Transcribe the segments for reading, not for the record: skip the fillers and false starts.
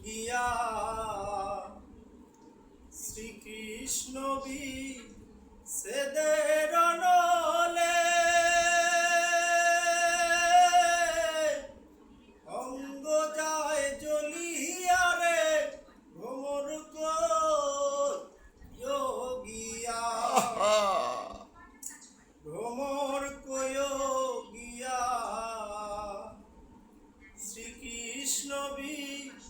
গিয়া শ্রীকৃষ্ণ বিচ্ছেদের নলে অঙ্গ যায় জ্বলিয়া রে ভ্রমর গিয়া ভ্রমর গিয়া শ্রীকৃষ্ণ বিচ্ছেদের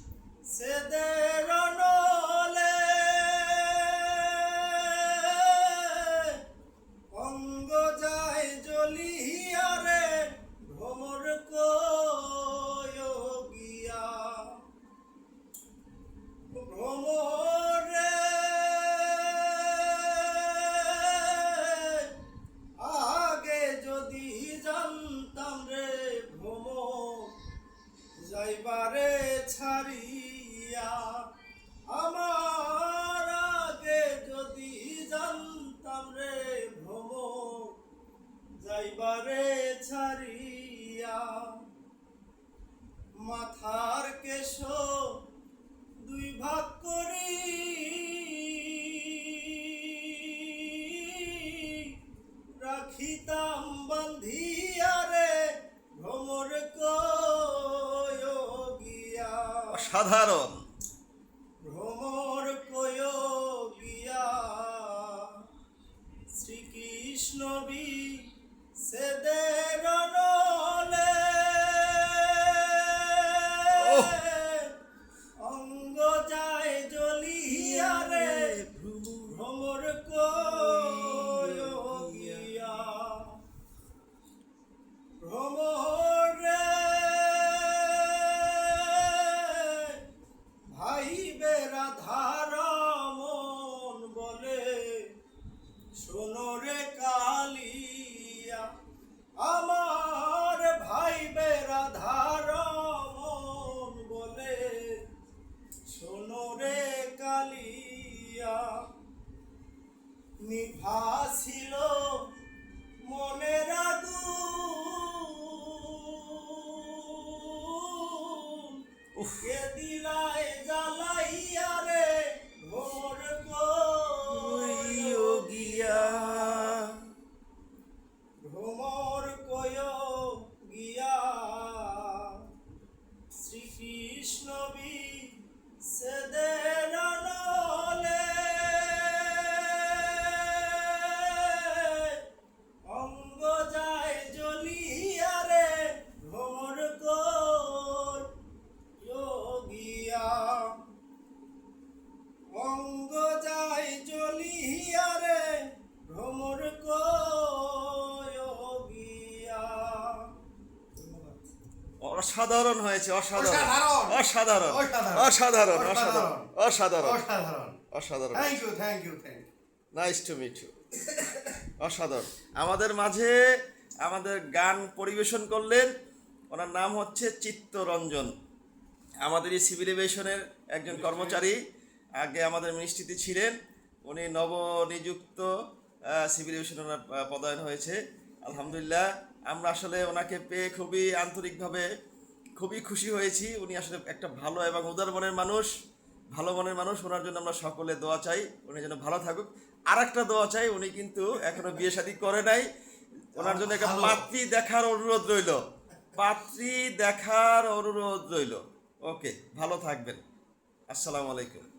নলে অঙ্গ যায় জ্বলিয়া রে ভ্রমর গিয়া ভ্রমরে আগে যদি জানতাম রে ভ্রমর যাইবারে ছাড়িয়া আমার আগে যদি জানতাম রে ভ্রমর যাইবারে ছাড়িয়া মাথার কেশ দুই ভাগ করি রাখিতাম বান্ধিয়া রে ভ্রমর গিয়া সাধারণ ভ্রমর গিয়া শ্রীকৃষ্ণ বিচ্ছেদের নলে অঙ্গ যায় জ্বলিয়া রে ভ্রমর গিয়া ভ্রমরে ভাইবে রাধার মন বলে শোনো রে কালিয়া আমার ভাইবে রাধার মন বলে শোনো রে কালিয়া নিভাছিল মনের আগুন কে দিলাই জ্বালাইয়া রে ভ্রমর গিয়া ভ্রমর গিয়া শ্রীকৃষ্ণ বিচ্ছেদের নলে অঙ্গ যায় জ্বলিয়া রে ভ্রমর গিয়া অঙ্গ যায় জ্বলিয়া রে ভ্রমর গিয়া। অসাধারণ হয়েছে, অসাধারণ অসাধারণ অসাধারণ অসাধারণ অসাধারণ অসাধারণ অসাধারণ অসাধারণ thank you nice to meet you. অসাধারণ। আমাদের মাঝে আমাদের গান পরিবেশন করলেন, ওনার নাম হচ্ছে চিত্তরঞ্জন। আমাদের এই সিভিল এভিয়েশনের একজন কর্মচারী, আগে আমাদের মিনিস্ট্রিতে ছিলেন। উনি নবনিযুক্ত সিভিল এভিয়েশন ওনার পদায়ন হয়েছে, আলহামদুলিল্লাহ। আমরা আসলে ওনাকে পেয়ে খুবই আন্তরিকভাবে খুবই খুশি হয়েছি। উনি আসলে একটা ভালো এবং উদার মনের মানুষ, ভালো মনের মানুষ। ওনার জন্য আমরা সকলে দোয়া চাই, উনি যেন ভালো থাকুক। আর একটা দোয়া চাই, উনি কিন্তু এখনো বিয়ে শাদী করে নাই, ওনার জন্য একটা পাত্রী দেখার অনুরোধ রইল, পাত্রী দেখার অনুরোধ রইল। ওকে, ভালো থাকবেন। আসসালামু আলাইকুম।